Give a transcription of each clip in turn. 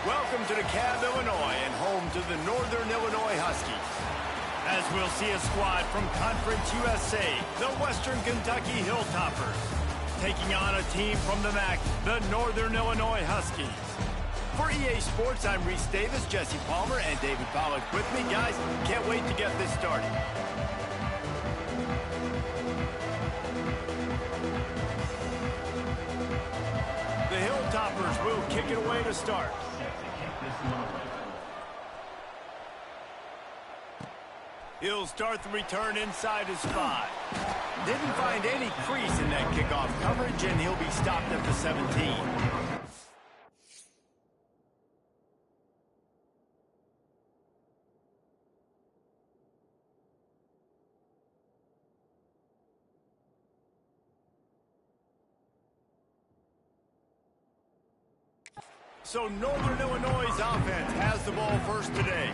Welcome to DeKalb, Illinois, and home to the Northern Illinois Huskies. As we'll see a squad from Conference USA, the Western Kentucky Hilltoppers, taking on a team from the MAC, the Northern Illinois Huskies. For EA Sports, I'm Reese Davis, Jesse Palmer, and David Pollack with me. Guys, can't wait to get this started. The Hilltoppers will kick it away to start. He'll start the return inside his 5. Didn't find any crease in that kickoff coverage, and he'll be stopped at the 17. So Northern Illinois' offense has the ball first today.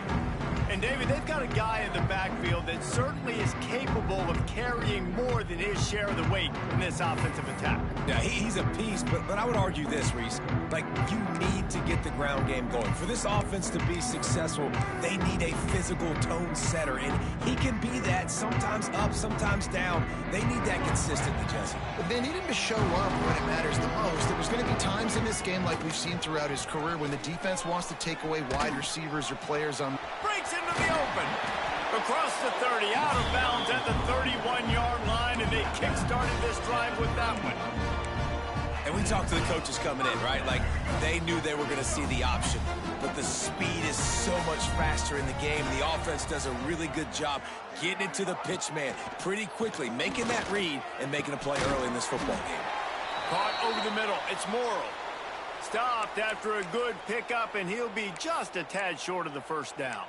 And, David, they've got a guy in the backfield that certainly is capable of carrying more than his share of the weight in this offensive attack. Yeah, he's a beast, but I would argue this, Reese. Like, you need to get the ground game going. For this offense to be successful, they need a physical tone setter, and he can be that, sometimes up, sometimes down. They need that consistently, Jesse. But they need him to show up when it matters the most. There's going to be times in this game, like we've seen throughout his career, when the defense wants to take away wide receivers or players on... Breaks into the open. Across the 30, out of bounds at the 31-yard line, and they kick-started this drive with that one. And we talked to the coaches coming in, right? Like, they knew they were going to see the option. But the speed is so much faster in the game. The offense does a really good job getting it to the pitch man pretty quickly, making that read and making a play early in this football game. Caught over the middle. It's Morrill. Stopped after a good pickup, and he'll be just a tad short of the first down.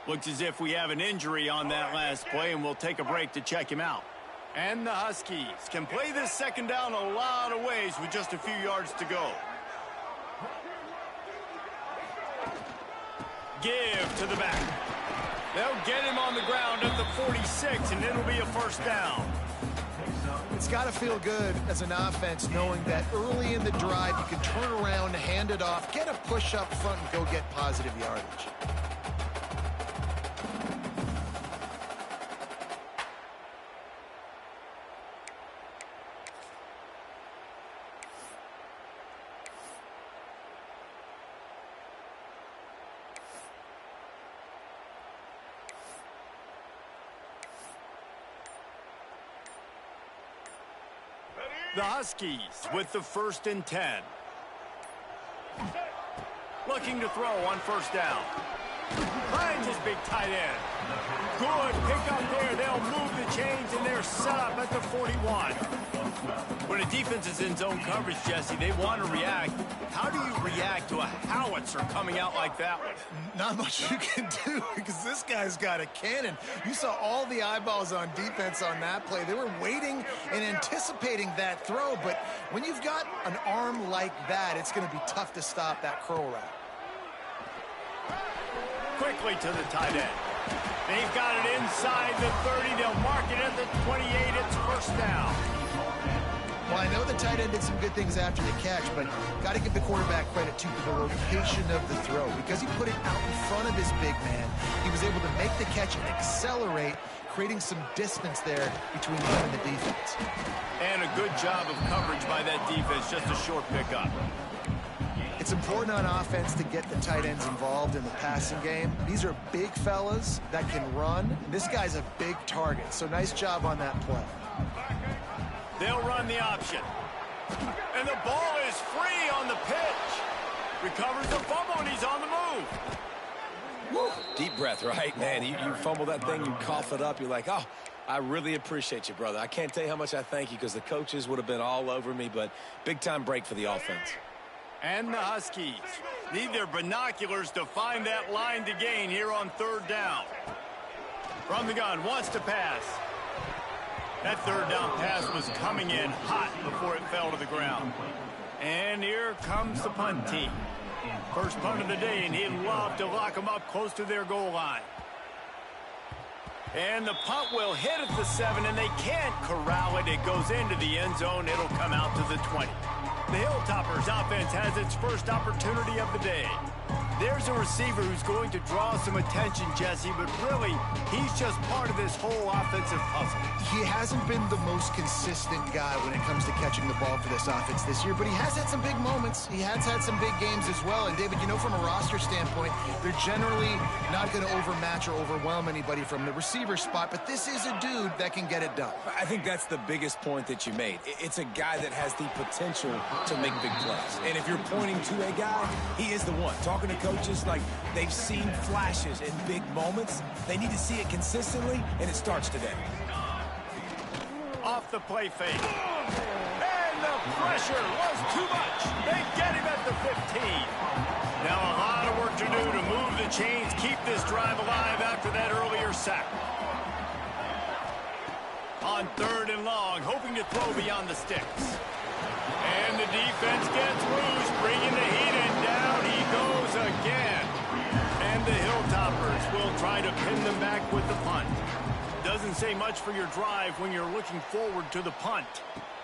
Looks as if we have an injury on that last play, and we'll take a break to check him out. And the Huskies can play this second down a lot of ways with just a few yards to go. Give to the back. They'll get him on the ground at the 46, and it'll be a first down. It's got to feel good as an offense knowing that early in the drive you can turn around, hand it off, get a push up front, and go get positive yardage. The Huskies with the 1st and 10. Looking to throw on first down. Finds his big tight end. Good pick up there. They'll move the chains, and they're set up at the 41. When a defense is in zone coverage, Jesse, they want to react. How do you react to a howitzer coming out like that one? Not much you can do because this guy's got a cannon. You saw all the eyeballs on defense on that play. They were waiting and anticipating that throw, but when you've got an arm like that, it's going to be tough to stop that curl route. Quickly to the tight end. They've got it inside the 30. They'll mark it at the 28. It's first down. Well, I know the tight end did some good things after the catch, but got to give the quarterback credit, too, for the location of the throw. Because he put it out in front of his big man, he was able to make the catch and accelerate, creating some distance there between him and the defense. And a good job of coverage by that defense, just a short pickup. It's important on offense to get the tight ends involved in the passing game. These are big fellas that can run. This guy's a big target, so nice job on that play. They'll run the option. And the ball is free on the pitch. Recovers the fumble, and he's on the move. Woo. Deep breath, right? Man, you fumble that thing, you cough it up, you're like, oh, I really appreciate you, brother. I can't tell you how much I thank you because the coaches would have been all over me, but big-time break for the offense. And the Huskies need their binoculars to find that line to gain here on 3rd down. From the gun, wants to pass. That 3rd down pass was coming in hot before it fell to the ground. And here comes the punt team. First punt of the day, and he'd love to lock them up close to their goal line. And the punt will hit at the 7, and they can't corral it. It goes into the end zone. It'll come out to the 20. The Hilltoppers offense has its first opportunity of the day. There's a receiver who's going to draw some attention, Jesse, but really, he's just part of this whole offensive puzzle. He hasn't been the most consistent guy when it comes to catching the ball for this offense this year, but he has had some big moments. He has had some big games as well. And, David, you know, from a roster standpoint, they're generally not going to overmatch or overwhelm anybody from the receiver spot, but this is a dude that can get it done. I think that's the biggest point that you made. It's a guy that has the potential to make big plays. And if you're pointing to a guy, he is the one. Talking to coaches, like, they've seen flashes in big moments. They need to see it consistently, and it starts today. Off the play fake. And the pressure was too much. They get him at the 15. Now a lot of work to do to move the chains, keep this drive alive after that earlier sack. On 3rd and long, hoping to throw beyond the sticks. And the defense gets loose, bringing the heat in. Down he goes again. And the Hilltoppers will try to pin them back with the punt. Doesn't say much for your drive when you're looking forward to the punt.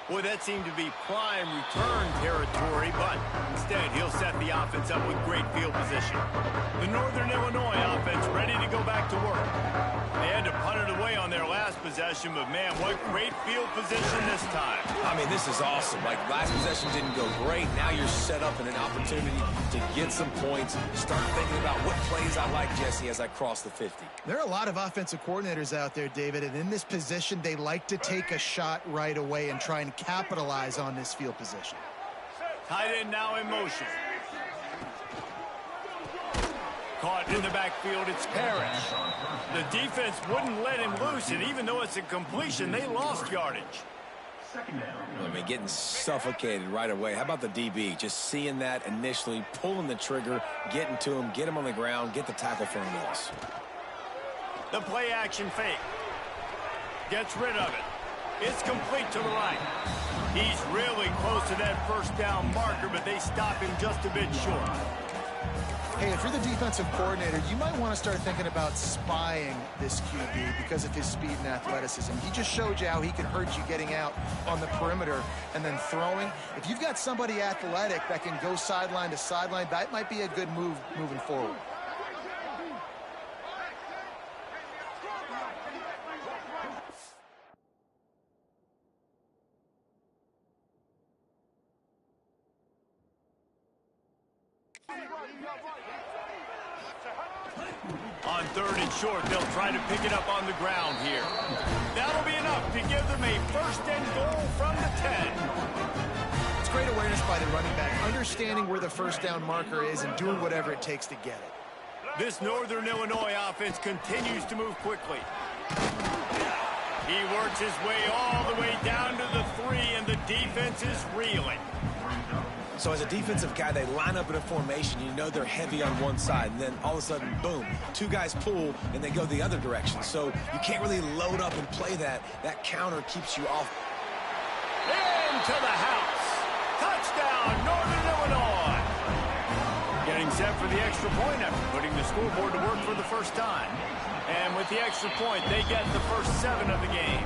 Boy, that seemed to be prime return territory, but instead he'll set the offense up with great field position. The Northern Illinois offense ready to go back to work. They had to punt it away on their last possession, but man, what great field position this time. I mean, this is awesome. Like, last possession didn't go great. Now you're set up in an opportunity to get some points. Start thinking about what plays I like, Jesse, as I cross the 50. There are a lot of offensive coordinators out there, David, and in this position, they like to take a shot right away and try and capitalize on this field position. Tight end now in motion. Caught in the backfield, it's Parrish. The defense wouldn't let him loose, and even though it's a completion, they lost yardage. I mean, getting suffocated right away. How about the DB? Just seeing that initially, pulling the trigger, getting to him, get him on the ground, get the tackle for a loss. The play action fake. Gets rid of it. It's complete to the right. He's really close to that first down marker, but they stop him just a bit short. Hey, if you're the defensive coordinator, you might want to start thinking about spying this QB because of his speed and athleticism. He just showed you how he can hurt you getting out on the perimeter and then throwing. If you've got somebody athletic that can go sideline to sideline, that might be a good move moving forward. On 3rd and short, they'll try to pick it up on the ground here. That'll be enough to give them a 1st and goal from the 10. It's great awareness by the running back, understanding where the first down marker is and doing whatever it takes to get it. This Northern Illinois offense continues to move quickly. He works his way all the way down to the 3, and the defense is reeling. So as a defensive guy, they line up in a formation. You know they're heavy on one side, and then all of a sudden, boom, 2 guys pull, and they go the other direction. So you can't really load up and play that. That counter keeps you off. Into the house. Touchdown, Northern Illinois. Getting set for the extra point after putting the scoreboard to work for the first time. And with the extra point, they get the first 7 of the game.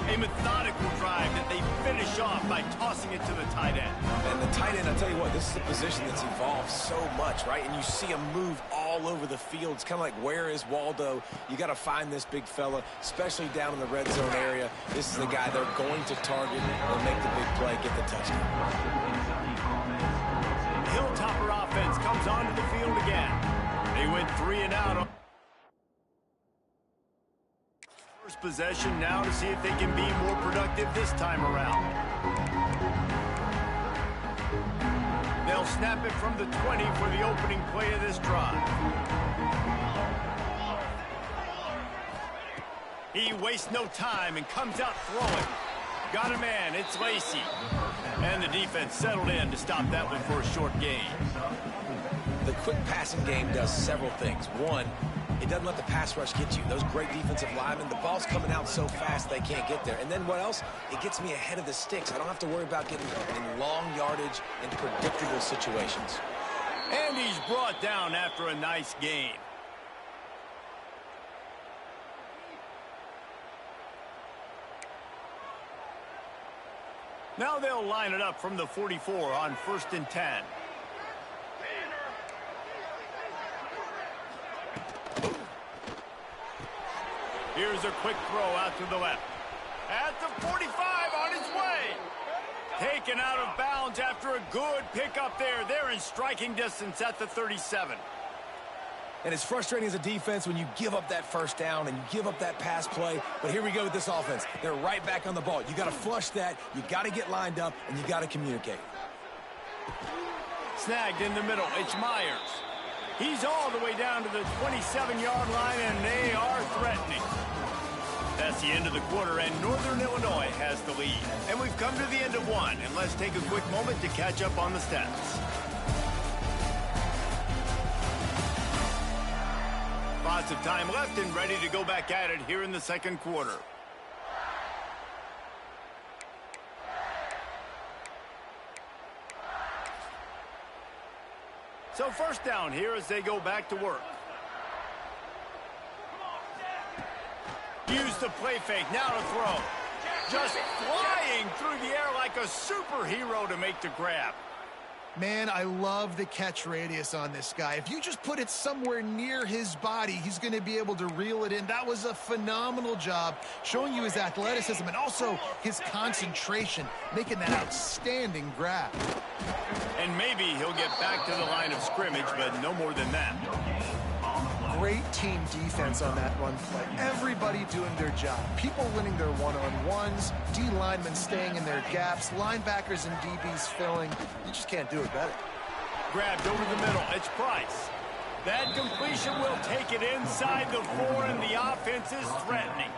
A methodical drive that they finish off by tossing it to the tight end. And the tight end, I'll tell you what, this is a position that's evolved so much, right? And you see him move all over the field. It's kind of like, where is Waldo? You got to find this big fella, especially down in the red zone area. This is the guy they're going to target and make the big play, get the touchdown. Hilltopper offense comes onto the field again. They went 3 and out. First possession now to see if they can be more productive this time around. They'll snap it from the 20 for the opening play of this drive. He wastes no time and comes out throwing. Got a man, it's Lacey. And the defense settled in to stop that one for a short gain. The quick passing game does several things. One, it doesn't let the pass rush get you. Those great defensive linemen, the ball's coming out so fast they can't get there. And then what else? It gets me ahead of the sticks. I don't have to worry about getting in long yardage and predictable situations. And he's brought down after a nice gain. Now they'll line it up from the 44 on 1st and 10. Here's a quick throw out to the left. At the 45 on his way. Taken out of bounds after a good pickup there. They're in striking distance at the 37. And it's frustrating as a defense when you give up that first down and you give up that pass play. But here we go with this offense. They're right back on the ball. You got to flush that. You got to get lined up, and you got to communicate. Snagged in the middle. It's Myers. He's all the way down to the 27-yard line, and they are threatening. That's the end of the quarter, and Northern Illinois has the lead. And we've come to the end of one, and let's take a quick moment to catch up on the stats. Lots of time left and ready to go back at it here in the second quarter. So first down here as they go back to work. Use the play fake, now to throw. Just flying through the air like a superhero to make the grab. Man, I love the catch radius on this guy. If you just put it somewhere near his body, he's going to be able to reel it in. That was a phenomenal job, showing you his athleticism and also his concentration, making that outstanding grab. And maybe he'll get back to the line of scrimmage, but no more than that. Great team defense on that run play. Everybody doing their job. People winning their one-on-ones, D linemen staying in their gaps, linebackers and DBs filling. You just can't do it better. Grabbed over the middle. It's Price. That completion will take it inside the 4, and the offense is threatening.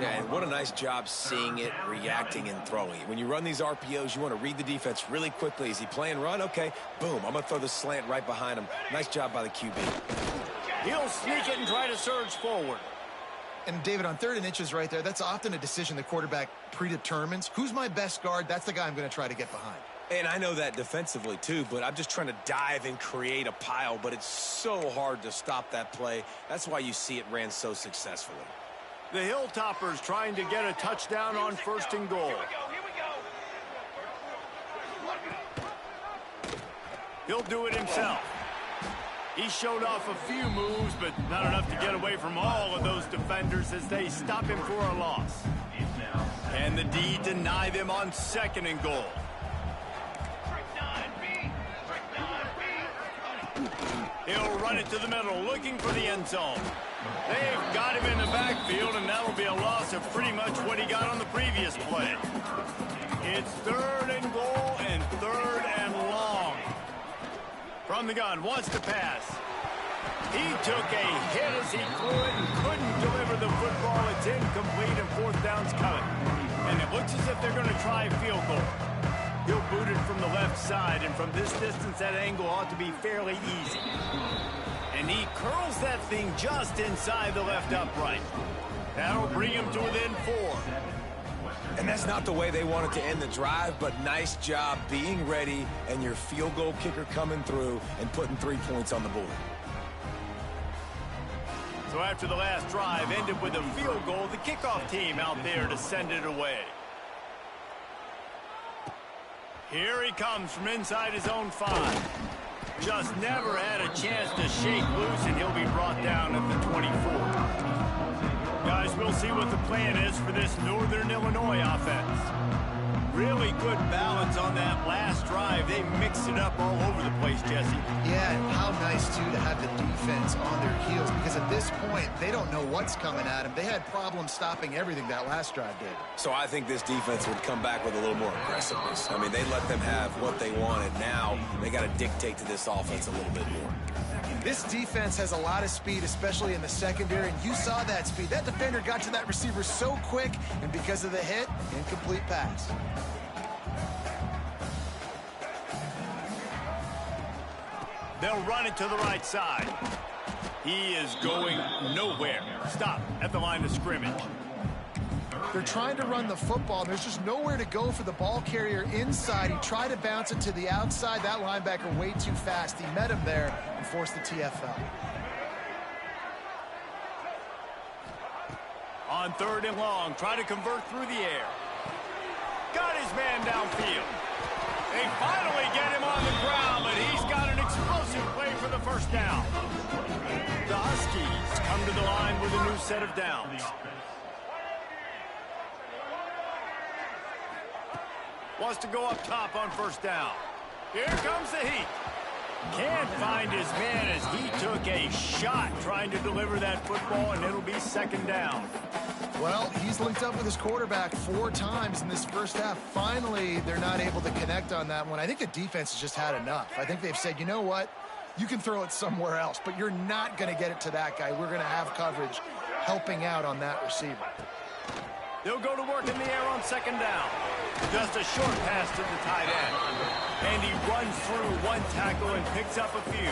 Yeah, and what a nice job seeing it, reacting, and throwing. When you run these RPOs, you want to read the defense really quickly. Is he playing run? Okay, boom. I'm going to throw the slant right behind him. Nice job by the QB. He'll sneak it and try to surge forward. And, David, on 3rd and inches right there, that's often a decision the quarterback predetermines. Who's my best guard? That's the guy I'm going to try to get behind. And I know that defensively, too, but I'm just trying to dive and create a pile, but it's so hard to stop that play. That's why you see it ran so successfully. The Hilltoppers trying to get a touchdown on 1st and goal. He'll do it himself. He showed off a few moves, but not enough to get away from all of those defenders as they stop him for a loss. And the D deny them on 2nd and goal. He'll run it to the middle, looking for the end zone. They've got him in the backfield, and that'll be a loss of pretty much what he got on the previous play. It's 3rd and goal and 3rd and long. From the gun, wants to pass. He took a hit as he threw it and couldn't deliver the football. It's incomplete, and 4th down's coming. And it looks as if they're going to try a field goal. He'll boot it from the left side, and from this distance, that angle ought to be fairly easy. And he curls that thing just inside the left upright. That'll bring him to within 4. And that's not the way they wanted to end the drive, but nice job being ready and your field goal kicker coming through and putting 3 points on the board. So after the last drive ended with a field goal, the kickoff team out there to send it away. Here he comes from inside his own 5. Just never had a chance to shake loose, and he'll be brought down at the 24. Guys, we'll see what the plan is for this Northern Illinois offense. Really good balance on that last drive. They mixed it up all over the place, Jesse. Yeah, and how nice, too, to have the defense on their heels, because at this point, they don't know what's coming at them. They had problems stopping everything that last drive did. So I think this defense would come back with a little more aggressiveness. I mean, they let them have what they wanted. Now they got to dictate to this offense a little bit more. This defense has a lot of speed, especially in the secondary, and you saw that speed. That defender got to that receiver so quick, and because of the hit, incomplete pass. They'll run it to the right side. He is going nowhere. Stop at the line of scrimmage. They're trying to run the football, and there's just nowhere to go for the ball carrier inside. He tried to bounce it to the outside. That linebacker way too fast. He met him there and forced the TFL. On 3rd and long, try to convert through the air. got his man downfield. They finally get him on the ground, but he's got an explosive play for the first down. The Huskies come to the line with a new set of downs. Wants to go up top on first down. Here comes the heat. Can't find his man as he took a shot trying to deliver that football, and it'll be second down. Well, he's linked up with his quarterback 4 times in this first half. Finally, they're not able to connect on that one. I think the defense has just had enough. I think they've said, you know what? You can throw it somewhere else, but you're not going to get it to that guy. We're going to have coverage helping out on that receiver. They'll go to work in the air on second down. Just a short pass to the tight end. And he runs through one tackle and picks up a few.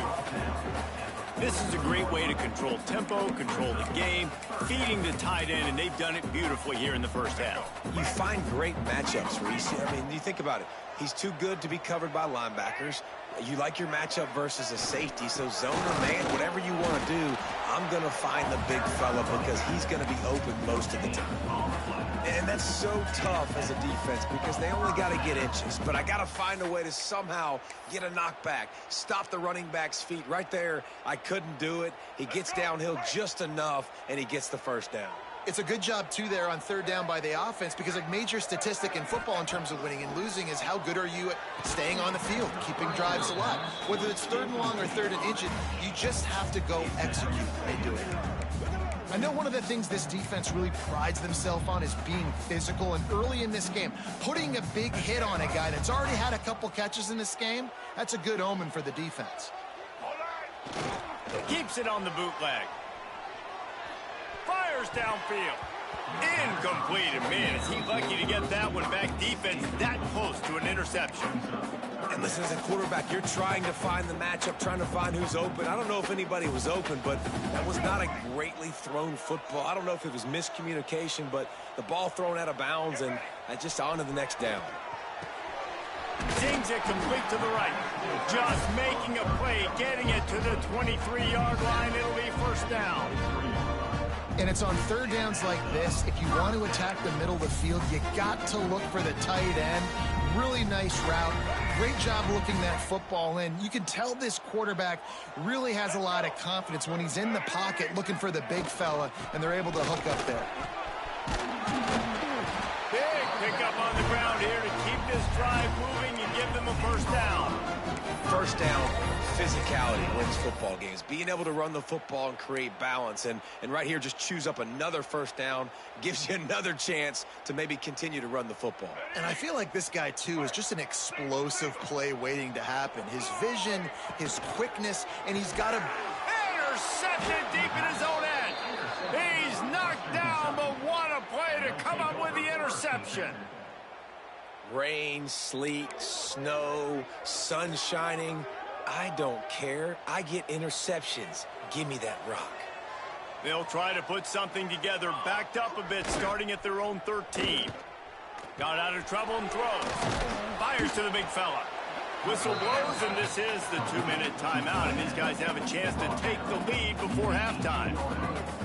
This is a great way to control tempo, control the game, feeding the tight end, and they've done it beautifully here in the first half. You find great matchups, Reese. I mean, you think about it. He's too good to be covered by linebackers. You like your matchup versus a safety, so zone or man, whatever you want to do, I'm going to find the big fella because he's going to be open most of the time. And that's so tough as a defense because they only got to get inches. But I got to find a way to somehow get a knockback, stop the running back's feet. Right there, I couldn't do it. He gets downhill just enough, and he gets the first down. It's a good job, too, there on third down by the offense because a major statistic in football in terms of winning and losing is how good are you at staying on the field, keeping drives alive. Whether it's third and long or third and inches, you just have to go execute. They do it. I know one of the things this defense really prides themselves on is being physical, and early in this game, putting a big hit on a guy that's already had a couple catches in this game, that's a good omen for the defense. Keeps it on the bootleg. Fires downfield. Incomplete. And man, is he lucky to get that one back. Defense that close to an interception. And listen, as a quarterback, you're trying to find the matchup, trying to find who's open. I don't know if anybody was open, but that was not a greatly thrown football. I don't know if it was miscommunication, but the ball thrown out of bounds and just on to the next down. Sings it complete to the right. Just making a play, getting it to the 23-yard line. It'll be first down. And it's on third downs like this. If you want to attack the middle of the field, you got to look for the tight end. Really nice route. Great job looking that football in. You can tell this quarterback really has a lot of confidence when he's in the pocket looking for the big fella, and they're able to hook up there. Big pickup on the ground here to keep this drive moving and give them a first down. First down, physicality wins football games. Being able to run the football and create balance. And right here, just choose up another first down, gives you another chance to maybe continue to run the football. And I feel like this guy, too, is just an explosive play waiting to happen. His vision, his quickness, and he's got a... Intercepted deep in his own end. He's knocked down, but what a play to come up with the interception. Rain, sleet, snow, sun shining. I don't care. I get interceptions. Give me that rock. They'll try to put something together, backed up a bit, starting at their own 13. Got out of trouble and throws. Fires to the big fella. Whistle blows, and this is the 2-minute timeout, and these guys have a chance to take the lead before halftime.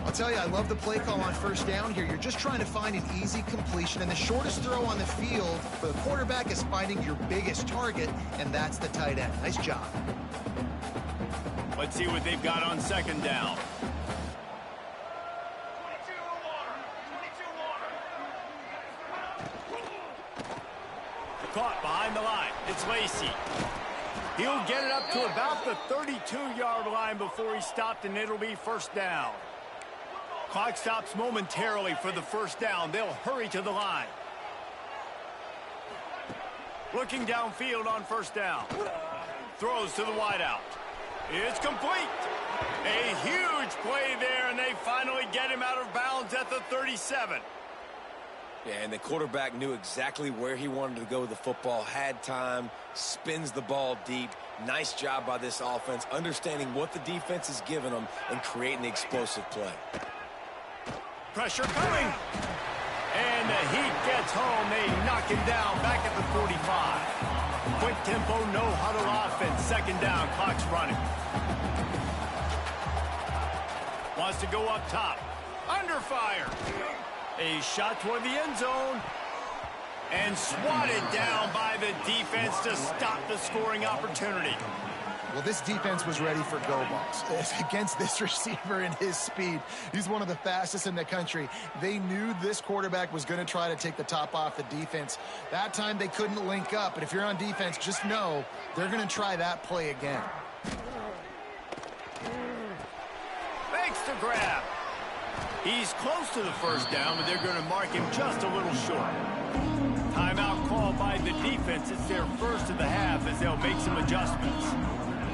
I'll tell you, I love the play call on first down here. You're just trying to find an easy completion, and the shortest throw on the field for the quarterback is finding your biggest target, and that's the tight end. Nice job. Let's see what they've got on second down. Caught behind the line. It's Lacy. He'll get it up to about the 32-yard line before he stopped, and it'll be first down. Clock stops momentarily for the first down. They'll hurry to the line. Looking downfield on first down. Throws to the wideout. It's complete. A huge play there, and they finally get him out of bounds at the 37. Yeah, and the quarterback knew exactly where he wanted to go with the football, had time, spins the ball deep. Nice job by this offense, understanding what the defense is giving them and creating the explosive play. Pressure coming. And the Heat gets home. They knock him down back at the 45. Quick tempo, no huddle offense. Second down, clock's running. Wants to go up top. Under fire. A shot toward the end zone. And swatted down by the defense to stop the scoring opportunity. Well, this defense was ready for go balls. Against this receiver and his speed, he's one of the fastest in the country. They knew this quarterback was going to try to take the top off the defense. That time they couldn't link up, but if you're on defense, just know they're going to try that play again. Makes the grab. He's close to the first down, but they're going to mark him just a little short. Timeout called by the defense. It's their first of the half as they'll make some adjustments.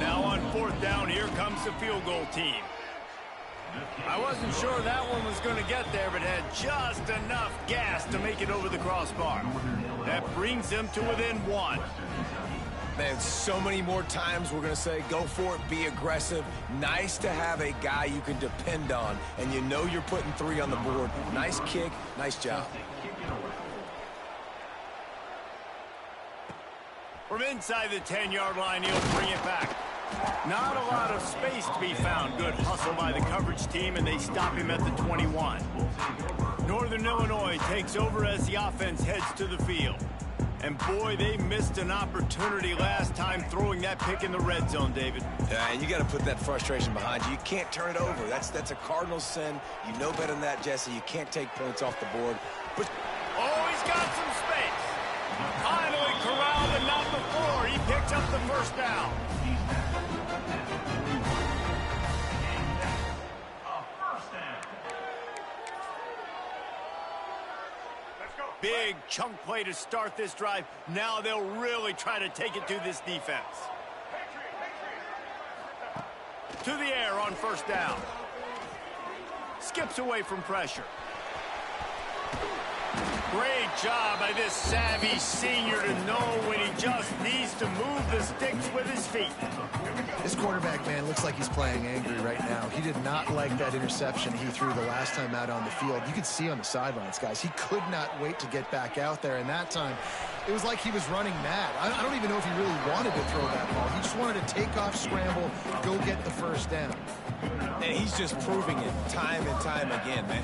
Now on fourth down, here comes the field goal team. I wasn't sure that one was going to get there, but had just enough gas to make it over the crossbar. That brings them to within one. Man, so many more times we're going to say, go for it, be aggressive. Nice to have a guy you can depend on, and you know you're putting 3 on the board. Nice kick, nice job. From inside the 10-yard line, he'll bring it back. Not a lot of space to be found. Good hustle by the coverage team, and they stop him at the 21. Northern Illinois takes over as the offense heads to the field. And boy, they missed an opportunity last time throwing that pick in the red zone, David. Yeah, and you got to put that frustration behind you. You can't turn it over. That's a Cardinal sin. You know better than that, Jesse. You can't take points off the board. But oh, he's got some space. Finally corralled, but not before. He picks up the first down. Big chunk play to start this drive. Now they'll really try to take it to this defense. To the air on first down. Skips away from pressure. Great job by this savvy senior to know when he just needs to move the sticks with his feet. This quarterback, man, looks like he's playing angry right now. He did not like that interception he threw the last time out on the field. You could see on the sidelines, guys, he could not wait to get back out there. And that time, it was like he was running mad. I don't even know if he really wanted to throw that ball. He just wanted to take off, scramble, go get the first down. And he's just proving it time and time again, man.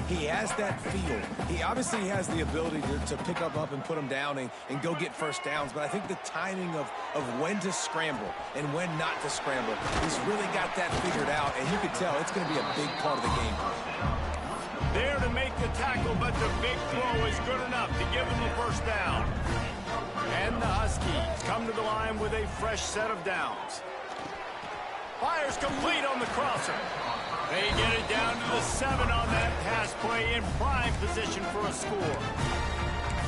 He has that feel. He obviously has the ability to pick up and put him down and go get first downs. But I think the timing of when to scramble and when not to scramble, he's really got that figured out. And you can tell it's going to be a big part of the game. There to make the tackle, but the big throw is good enough to give them a first down. And the Huskies come to the line with a fresh set of downs. Fires complete on the crosser. They get it down to the 7 on that pass play in prime position for a score.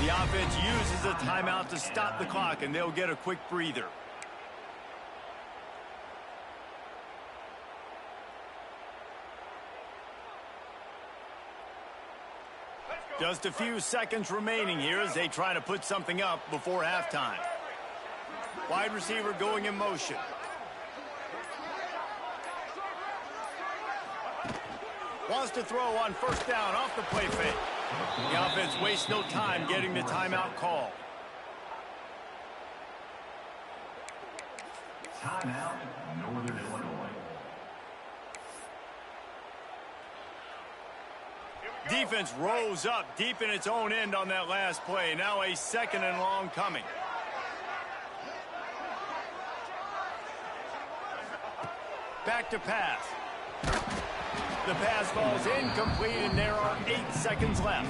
The offense uses a timeout to stop the clock, and they'll get a quick breather. Just a few seconds remaining here as they try to put something up before halftime. Wide receiver going in motion. Wants to throw on first down off the play fake. The offense wastes no time getting the timeout call. Timeout, Northern Illinois. Defense rose up deep in its own end on that last play. Now a second and long coming. Back to pass. The pass falls incomplete, and there are 8 seconds left.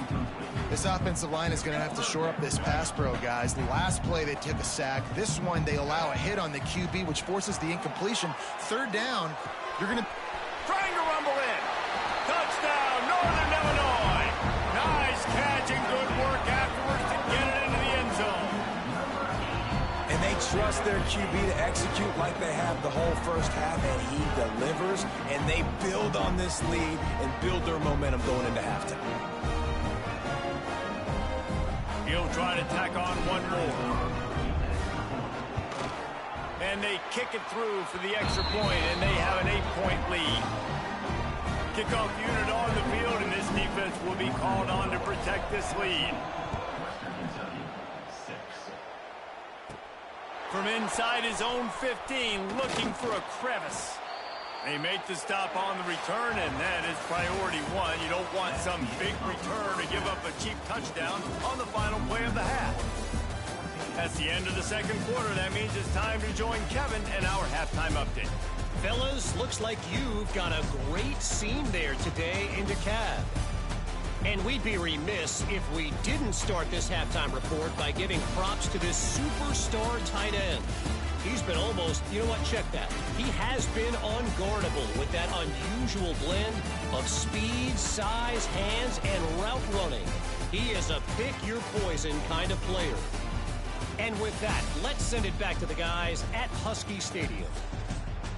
This offensive line is going to have to shore up this pass pro, guys. The last play, they took a sack. This one, they allow a hit on the QB, which forces the incompletion. Third down, you're going to... Trying to rumble in. Touchdown, Northern Illinois. Nice catch and good work afterwards to get it into the end zone. And they trust their QB to execute like they have the whole first half, and he delivers, and they build on this lead and build their momentum going into halftime. He'll try to tack on one more. And they kick it through for the extra point, and they have an 8-point lead. Kickoff unit on the field, and this defense will be called on to protect this lead. From inside his own 15, looking for a crevice. They make the stop on the return, and that is priority one. You don't want some big return to give up a cheap touchdown on the final play of the half. That's the end of the second quarter. That means it's time to join Kevin and our halftime update. Fellas, looks like you've got a great scene there today in DeKalb. And we'd be remiss if we didn't start this halftime report by giving props to this superstar tight end. He's been almost, you know what, check that. He has been unguardable with that unusual blend of speed, size, hands, and route running. He is a pick-your-poison kind of player. And with that, let's send it back to the guys at Husky Stadium.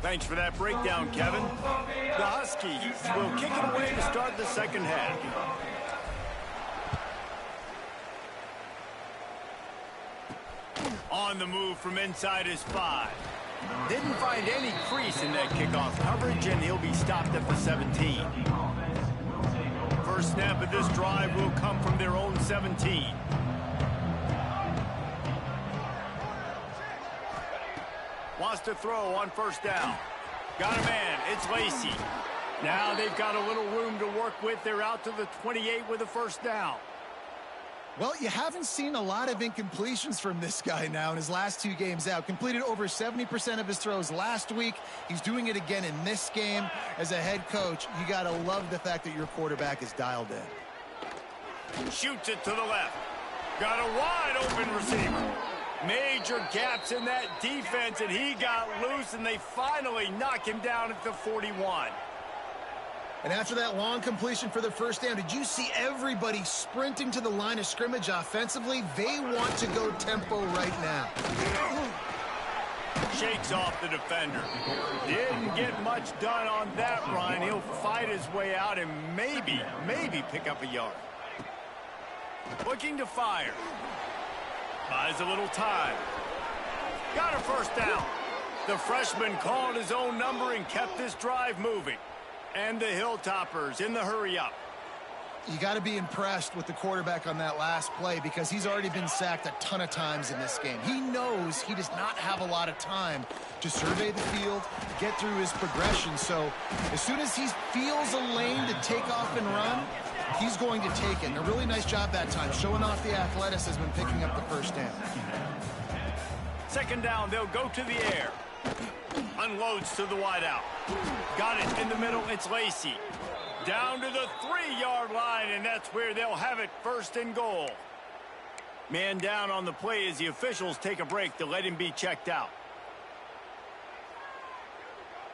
Thanks for that breakdown, Kevin. The Huskies will kick it away to start the second half. On the move from inside his 5. Didn't find any crease in that kickoff coverage, and he'll be stopped at the 17. First snap of this drive will come from their own 17. Wants to throw on first down. Got a man. It's Lacy. Now they've got a little room to work with. They're out to the 28 with a first down. Well, you haven't seen a lot of incompletions from this guy now in his last 2 games out. Completed over 70% of his throws last week. He's doing it again in this game. As a head coach, you got to love the fact that your quarterback is dialed in. Shoots it to the left. Got a wide open receiver. Major gaps in that defense, and he got loose, and they finally knock him down at the 41. And after that long completion for the first down, did you see everybody sprinting to the line of scrimmage offensively? They want to go tempo right now. Shakes off the defender. Didn't get much done on that run. He'll fight his way out and maybe pick up a yard. Looking to fire. Buys a little time. Got a first down. The freshman called his own number and kept this drive moving. And the Hilltoppers in the hurry-up. You got to be impressed with the quarterback on that last play because he's already been sacked a ton of times in this game. He knows he does not have a lot of time to survey the field, get through his progression. So as soon as he feels a lane to take off and run, he's going to take it. And a really nice job that time, showing off the athleticism and picking up the first down. Second down, they'll go to the air. Unloads to the wideout. Got it in the middle. It's Lacy. Down to the 3-yard line, and that's where they'll have it, first and goal. Man down on the play as the officials take a break to let him be checked out.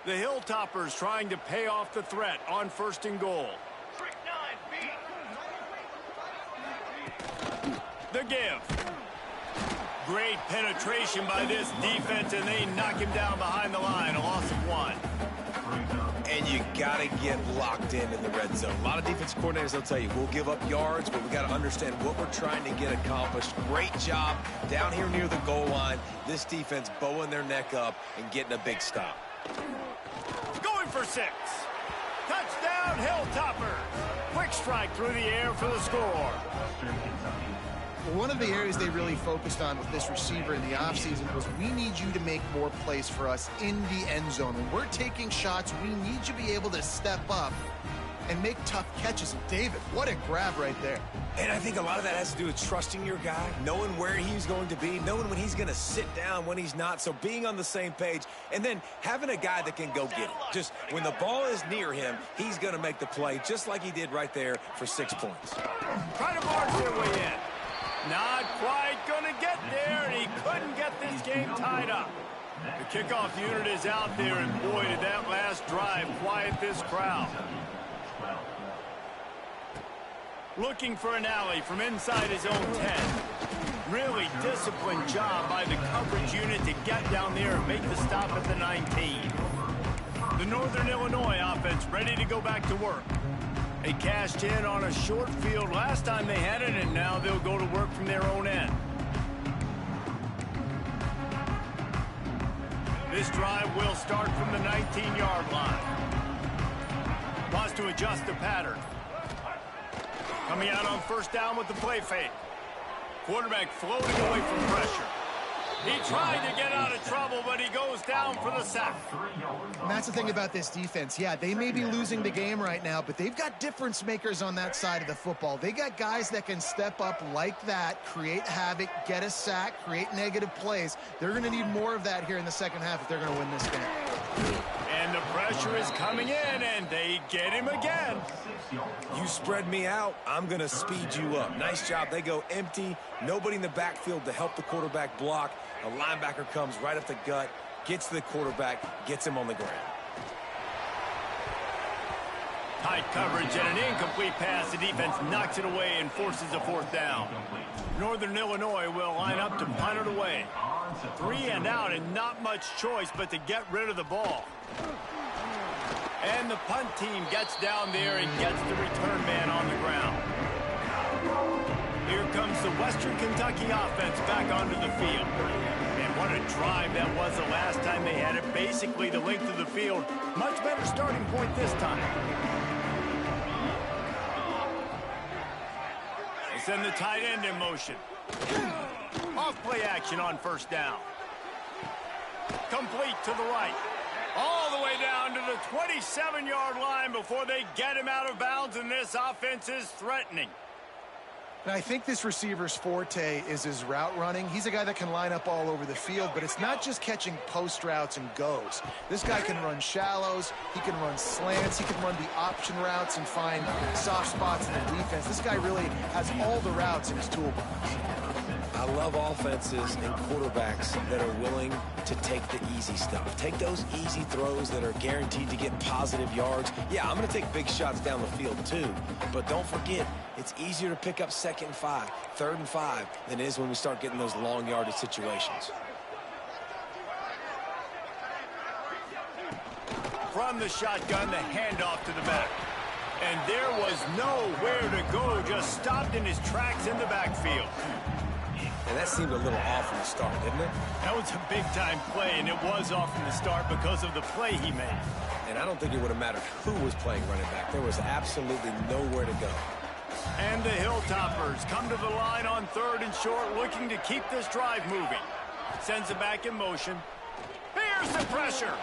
The Hilltoppers trying to pay off the threat on first and goal. The give. Great penetration by this defense, and they knock him down behind the line. A loss of 1. And you got to get locked in the red zone. A lot of defense coordinators, they'll tell you, we'll give up yards, but we got to understand what we're trying to get accomplished. Great job down here near the goal line. This defense bowing their neck up and getting a big stop. Going for 6. Touchdown, Hilltoppers. Quick strike through the air for the score. One of the areas they really focused on with this receiver in the offseason was we need you to make more plays for us in the end zone. When we're taking shots, we need you to be able to step up and make tough catches. And David, what a grab right there. And I think a lot of that has to do with trusting your guy, knowing where he's going to be, knowing when he's going to sit down, when he's not. So being on the same page, and then having a guy that can go get it. Just when the ball is near him, he's going to make the play, just like he did right there for 6 points. Trying to barge their way in. Not quite going to get there, and he couldn't get this game tied up. The kickoff unit is out there, and boy, did that last drive quiet this crowd. Looking for an alley from inside his own 10. Really disciplined job by the coverage unit to get down there and make the stop at the 19. The Northern Illinois offense ready to go back to work. They cashed in on a short field last time they had it, and now they'll go to work from their own end. This drive will start from the 19-yard line. Wants to adjust the pattern. Coming out on first down with the play fake. Quarterback floating away from pressure. He tried to get out of trouble, but he goes down for the sack. And that's the thing about this defense. Yeah, they may be losing the game right now, but they've got difference makers on that side of the football. They got guys that can step up like that, create havoc, get a sack, create negative plays. They're going to need more of that here in the second half if they're going to win this game. And the pressure is coming in, and they get him again. You spread me out, I'm going to speed you up. Nice job. They go empty. Nobody in the backfield to help the quarterback block. A linebacker comes right up the gut, gets to the quarterback, gets him on the ground. Tight coverage and an incomplete pass. The defense knocks it away and forces a fourth down. Northern Illinois will line up to punt it away. 3 and out and not much choice but to get rid of the ball. And the punt team gets down there and gets the return man on the ground. Here comes the Western Kentucky offense back onto the field. And what a drive that was the last time they had it. Basically the length of the field. Much better starting point this time. They send the tight end in motion. Off play action on first down. Complete to the right. All the way down to the 27-yard line before they get him out of bounds, and this offense is threatening. And I think this receiver's forte is his route running. He's a guy that can line up all over the field, but it's not just catching post routes and goes. This guy can run shallows, he can run slants, he can run the option routes and find soft spots in the defense. This guy really has all the routes in his toolbox. I love offenses and quarterbacks that are willing to take the easy stuff. Take those easy throws that are guaranteed to get positive yards. Yeah, I'm going to take big shots down the field too. But don't forget, it's easier to pick up 2nd and 5, 3rd and 5 than it is when we start getting those long yardage situations. From the shotgun, the handoff to the back. And there was nowhere to go, just stopped in his tracks in the backfield. And that seemed a little off from the start, didn't it? That was a big-time play, and it was off from the start because of the play he made. And I don't think it would have mattered who was playing running back. There was absolutely nowhere to go. And the Hilltoppers come to the line on 3rd and short, looking to keep this drive moving. Sends it back in motion. Here's the pressure.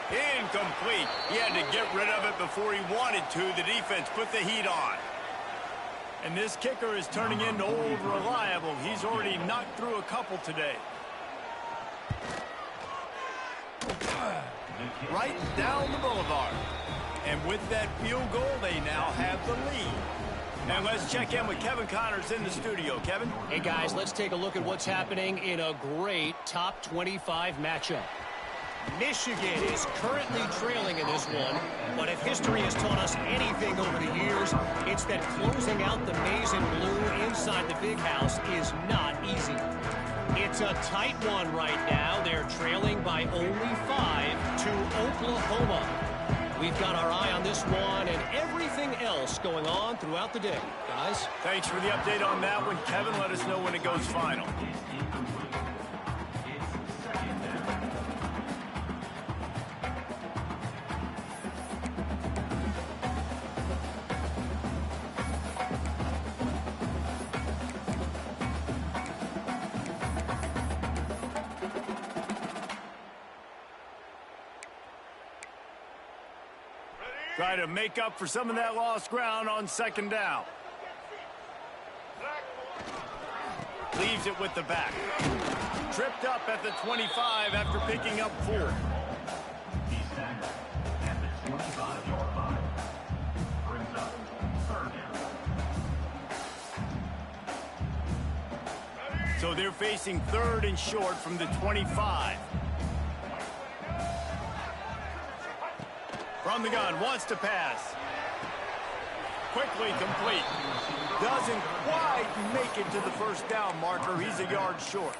Incomplete. He had to get rid of it before he wanted to. The defense put the heat on. And this kicker is turning into old reliable. He's already knocked through a couple today. Right down the boulevard. And with that field goal, they now have the lead. And let's check in with Kevin Connors in the studio. Kevin? Hey, guys, let's take a look at what's happening in a great top 25 matchup. Michigan is currently trailing in this one, but if history has taught us anything over the years, it's that closing out the maize and blue inside the big house is not easy. It's a tight one right now. They're trailing by only 5 to Oklahoma. We've got our eye on this one and everything else going on throughout the day. Guys? Thanks for the update on that one, Kevin. Let us know when it goes final. Try to make up for some of that lost ground on 2nd down. Leaves it with the back. Tripped up at the 25 after picking up 4. So they're facing 3rd and short from the 25. From the gun, wants to pass. Quickly complete. Doesn't quite make it to the 1st down marker. He's a yard short.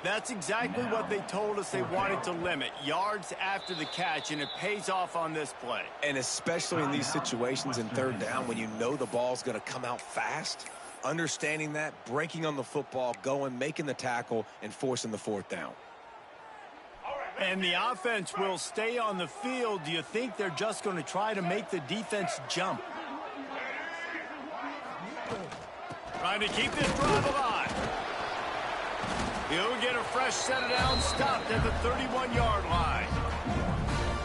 That's exactly what they told us they wanted to limit. Yards after the catch, and it pays off on this play. And especially in these situations in 3rd down when you know the ball's going to come out fast, understanding that, breaking on the football, going, making the tackle, and forcing the 4th down. And the offense will stay on the field. Do you think they're just going to try to make the defense jump? Trying to keep this drive alive. fresh set of downs stopped at the 31-yard line.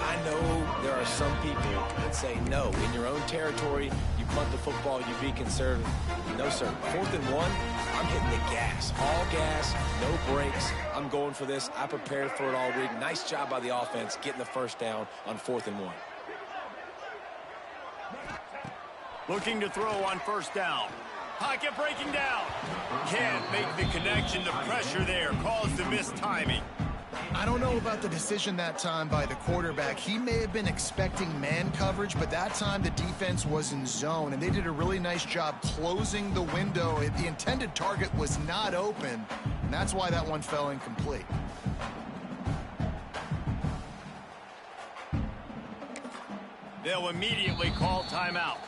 I know there are some people that say, no, in your own territory, you punt the football, you be conservative. No, sir. 4th and 1, I'm hitting the gas. All gas, no brakes. I'm going for this. I prepared for it all week. Nice job by the offense getting the first down on 4th and 1. Looking to throw on 1st down. Pocket breaking down. Can't make the connection. The pressure there caused the missed timing. I don't know about the decision that time by the quarterback. He may have been expecting man coverage, but that time the defense was in zone, and they did a really nice job closing the window. The intended target was not open, and that's why that one fell incomplete. They'll immediately call timeout.